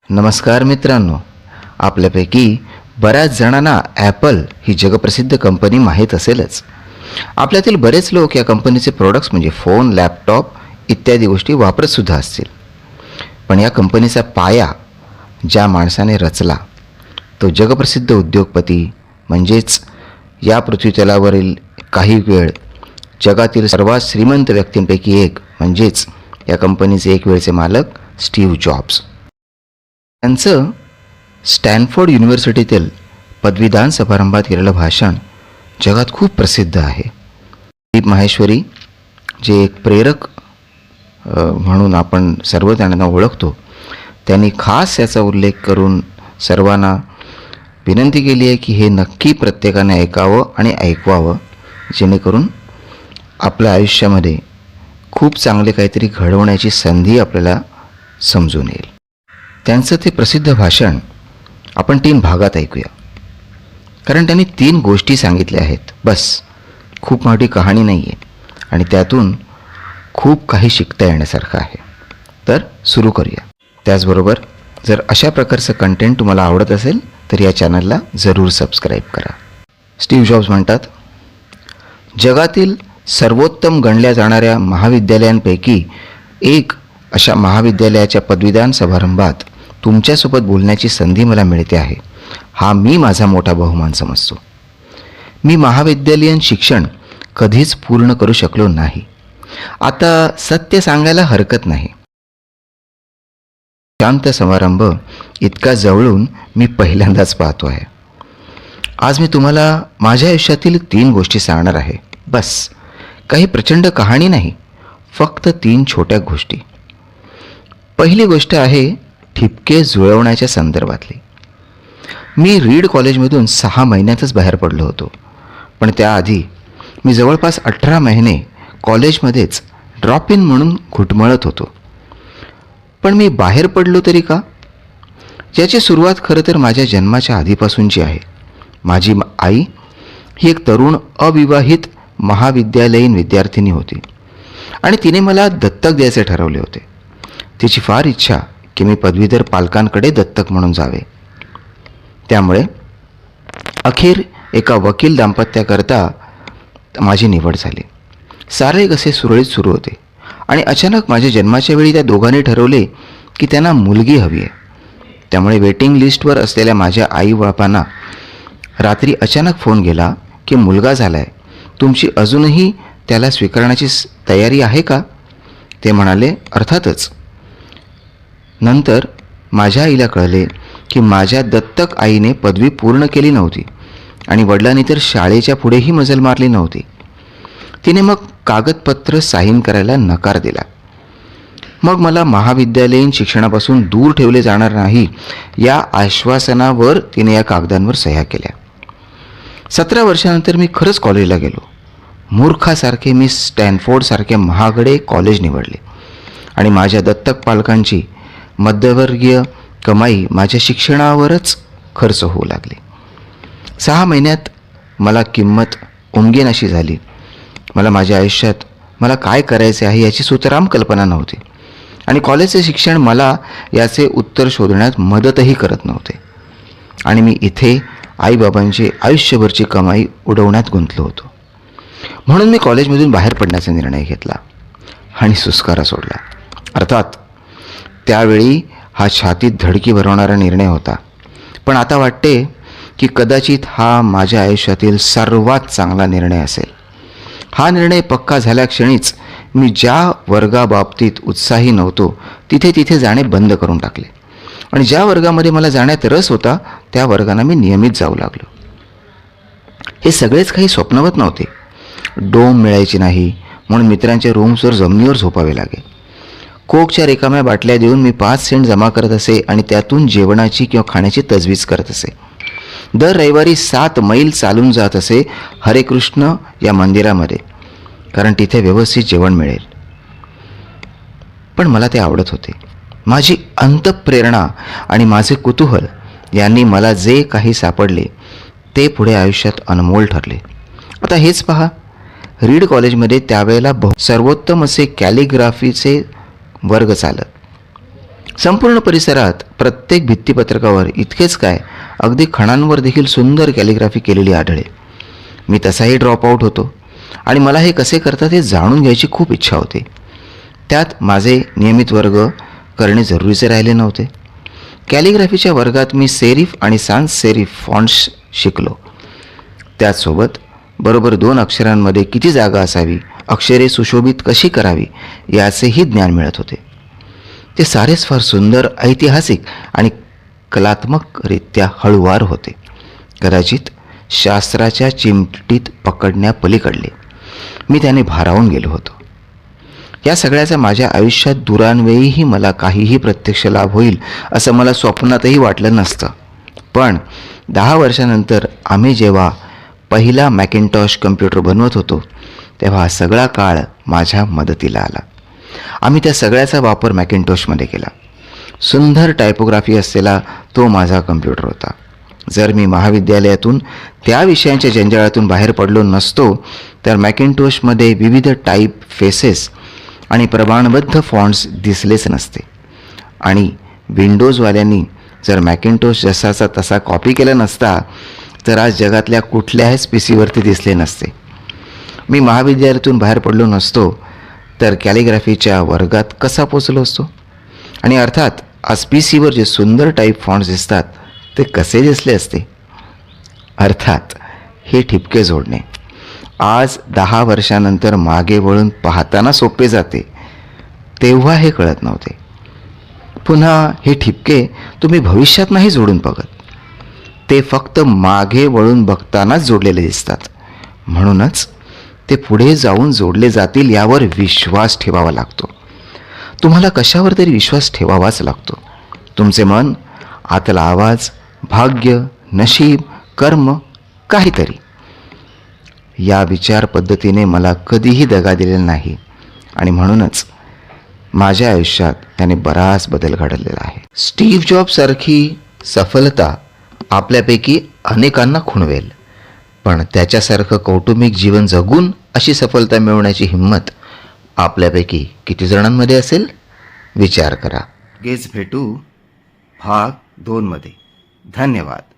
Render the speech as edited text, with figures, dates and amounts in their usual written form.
नमस्कार मित्रांनो, आपल्यापैकी बऱ्याच जणांना ॲपल ही जगप्रसिद्ध कंपनी माहीत असेलच. आपल्यातील बरेच लोक या कंपनीचे प्रोडक्ट्स म्हणजे फोन, लॅपटॉप इत्यादी गोष्टी वापरतसुद्धा असतील. पण या कंपनीचा पाया ज्या माणसाने रचला तो जगप्रसिद्ध उद्योगपती, म्हणजेच या पृथ्वीतलावरील काही वेळ जगातील सर्वात श्रीमंत व्यक्तींपैकी एक, म्हणजेच या कंपनीचे एक वेळचे मालक स्टीव्ह जॉब्स. त्यांचं स्टॅनफोर्ड युनिव्हर्सिटीतील पदवीदान समारंभात केलेलं भाषण जगात खूप प्रसिद्ध आहे. दीप माहेश्वरी, जे एक प्रेरक म्हणून आपण सर्व त्यांना ओळखतो, त्यांनी खास याचा उल्लेख करून सर्वांना विनंती केली आहे की हे नक्की प्रत्येकाने ऐकावं आणि ऐकवावं, जेणेकरून आपल्या आयुष्यामध्ये खूप चांगले काहीतरी घडवण्याची संधी आपल्याला समजून येईल. त्यांचं ते प्रसिद्ध भाषण आपण 3 भागात ऐकूया, कारण त्यांनी 3 गोष्टी सांगितल्या आहेत. बस, खूप मोठी कहाणी नाही आहे आणि त्यातून खूप काही शिकता येण्यासारखं आहे. तर सुरू करूया. त्याचबरोबर जर अशा प्रकारचं कंटेंट तुम्हाला आवडत असेल तर या चॅनलला जरूर सबस्क्राईब करा. स्टीव्ह जॉब्स म्हणतात, जगातील सर्वोत्तम गणल्या जाणाऱ्या महाविद्यालयांपैकी एक अशा महाविद्यालयाच्या पदवीदान समारंभात तुमच्यासोबत बोलण्याची संधी मला मिळते आहे. हा मी माझा मोठा बहुमान समजतो. मी महाविद्यालयीन शिक्षण कधीच पूर्ण करू शकलो नाही. आता सत्य सांगायला हरकत नाही, शांत समारंभ इतका जवळून मी पहिल्यांदाच पाहतो आहे. आज मी तुम्हाला माझ्या आयुष्यातील 3 गोष्टी सांगणार आहे. बस, काही प्रचंड कहाणी नाही, फक्त 3 छोट्या गोष्टी. पहिली गोष्ट आहे ठिपके जुळवण्याच्या संदर्भातली. मी रीड कॉलेजमधून 6 महिन्यातच बाहेर पडलो होतो, पण त्याआधी मी जवळपास 18 महिने कॉलेजमध्येच ड्रॉप इन म्हणून घुटमळत होतो. पण मी बाहेर पडलो तरी का? याची सुरुवात खरं तर माझ्या जन्माच्या आधीपासूनची आहे. माझी आई ही एक तरुण अविवाहित महाविद्यालयीन विद्यार्थिनी होती आणि तिने मला दत्तक द्यायचे ठरवले होते. तिची फार इच्छा की मी पदवीधर पालकांकडे दत्तक म्हणून जावे. त्यामुळे अखेर एका वकील दाम्पत्याकरता माझी निवड झाली. सारे कसे सुरळीत सुरू होते आणि अचानक माझ्या जन्माच्या वेळी त्या दोघांनी ठरवले की त्यांना मुलगी हवी आहे. त्यामुळे वेटिंग लिस्टवर असलेल्या माझ्या आईबापांना रात्री अचानक फोन गेला की मुलगा झाला आहे, तुमची अजूनही त्याला स्वीकारण्याची तयारी आहे का? ते म्हणाले, अर्थातच. नंतर माझ्या आईला कळले की माझ्या दत्तक आईने पदवी पूर्ण केली नव्हती आणि वडिलांनी तर शाळेच्या पुढेही मजल मारली नव्हती. तिने मग कागदपत्र साईन करायला नकार दिला. मग मला महाविद्यालयीन शिक्षणापासून दूर ठेवले जाणार नाही या आश्वासनावर तिने या कागदांवर सह्या केल्या. 17 वर्षानंतर मी खरंच कॉलेजला गेलो. मूर्खासारखे मी स्टॅनफोर्डसारखे महागडे कॉलेज निवडले आणि माझ्या दत्तक पालकांची मध्यमवर्गीय कमाई माझ्या शिक्षणावरच खर्च होऊ लागली. 6 महिन्यात मला किंमत उमगेन अशी झाली. मला माझ्या आयुष्यात मला काय करायचे आहे याची सुतराम कल्पना नव्हती आणि कॉलेजचे शिक्षण मला याचे उत्तर शोधण्यात मदतही करत नव्हते आणि मी इथे आईबाबांची आयुष्यभरची कमाई उडवण्यात गुंतलो होतो. म्हणून मी कॉलेजमधून बाहेर पडण्याचा निर्णय घेतला आणि सुस्कारा सोडला. अर्थात त्यावेळी हा छातीत धडकी भरवणारा निर्णय होता, पण आता वाटते की कदाचित हा माझ्या आयुष्यातील सर्वात चांगला निर्णय असेल. हा निर्णय पक्का झाल्या क्षणीच मी ज्या वर्गाबाबतीत उत्साही नव्हतो तिथे जाणे बंद करून टाकले आणि ज्या वर्गामध्ये मला जाण्यात रस होता त्या वर्गांना मी नियमित जाऊ लागलो. हे सगळेच काही स्वप्नवत नव्हते. डोम मिळायची नाही म्हणून मित्रांच्या रूम्सवर जमिनीवर झोपावे लागे. कोकच्या रिकाम्या बाटल्या देऊन मी 5 सेंट जमा करत असे आणि त्यातून जेवणाची किंवा खाण्याची तजवीज करत असे. दर रविवारी 7 मैल चालून जात असे हरेकृष्ण या मंदिरामध्ये, कारण तिथे व्यवस्थित जेवण मिळेल. पण मला ते आवडत होते. माझी अंतःप्रेरणा आणि माझे कुतूहल यांनी मला जे काही सापडले ते पुढे आयुष्यात अनमोल ठरले. आता हेच पहा, रीड कॉलेजमध्ये त्यावेळेला सर्वोत्तम असे कॅलिग्राफीचे वर्ग चालत संपूर्ण परिसरात प्रत्येक भित्तीपत्रकावर इतकेच काय, अगदी खणांवर देखील सुंदर कॅलिग्राफी केलेली आढळे. मी तसाही ड्रॉपआउट होतो आणि मला हे कसे करतात हे जाणून घ्यायची खूप इच्छा होती. त्यात माझे नियमित वर्ग करणे जरुरीचे राहिले नव्हते. कॅलिग्राफीच्या वर्गात मी सेरिफ आणि सान्स सेरिफ फॉन्ट्स शिकलो. त्याचसोबत बरोबर 2 अक्षरांमध्ये किती जागा असावी, अक्षरे सुशोभित कशी करावी याचेही ज्ञान मिळत होते. ते सारेच फार सुंदर, ऐतिहासिक आणि कलात्मकरित्या हळूवार होते. कदाचित शास्त्राच्या चिमटीत पकडण्यापलीकडले. मी त्याने भारावून गेलो होतो. या सगळ्याचा माझ्या आयुष्यात दुरान्वेळीही मला काहीही प्रत्यक्ष लाभ होईल असं मला स्वप्नातही वाटलं नसतं. पण 10 वर्षानंतर आम्ही जेव्हा पहिला मॅकिंटॉश कम्प्युटर बनवत होतो तेव्हा हा सगळा काळ माझ्या मदतीला आला. आम्ही त्या सगळ्याचा वापर मॅकिंटॉशमध्ये केला. सुंदर टायपोग्राफी असलेला तो माझा कम्प्युटर होता. जर मी महाविद्यालयातून त्या विषयांच्या जंजाळातून बाहेर पडलो नसतो तर मॅकिंटॉशमध्ये विविध टाईप फेसेस आणि प्रमाणबद्ध फॉन्ट्स दिसलेच नसते. आणि विंडोजवाल्यांनी जर मॅकिंटॉश जसाचा तसा कॉपी केला नसता तर आज जगातल्या कुठल्याच पीसीवरती दिसले नसते. मी महाविद्यालयातून बाहेर पडलो नसतो तर कॅलिग्राफीच्या वर्गात कसा पोचलो असतो. आणि अर्थात आज पीसीवर जे सुंदर टाईप फॉन्ट्स दिसतात ते कसे दिसले असते. अर्थात हे ठिपके जोडणे आज 10 वर्षानंतर मागे वळून पाहताना सोपे जाते, तेव्हा हे कळत नव्हते. पुन्हा हे ठिपके तुम्ही भविष्यात नाही जोडून बघत, ते फक्त मागे वळून बघतानाच जोडलेले दिसतात. म्हणूनच ते पुढे जाऊन जोडले जातील यावर विश्वास ठेवावा लागतो. तुम्हाला कशावर तरी विश्वास ठेवावाच लागतो. तुमचे मन, आतला आवाज, भाग्य, नशीब, कर्म, काहीतरी. या विचार पद्धतीने मला कधीही दगा दिलेला नाही आणि म्हणूनच माझ्या आयुष्यात त्याने बराच बदल घडलेला आहे. स्टीव्ह जॉबसारखी सफलता आपल्यापैकी अनेकांना खुणवेल, पण त्याच्यासारखं कौटुंबिक जीवन जगून अशी सफलता मिळवण्याची हिंमत आपल्यापैकी किती जणांमध्ये असेल, विचार करा. गेच भेटू भाग 2 मध्ये. धन्यवाद.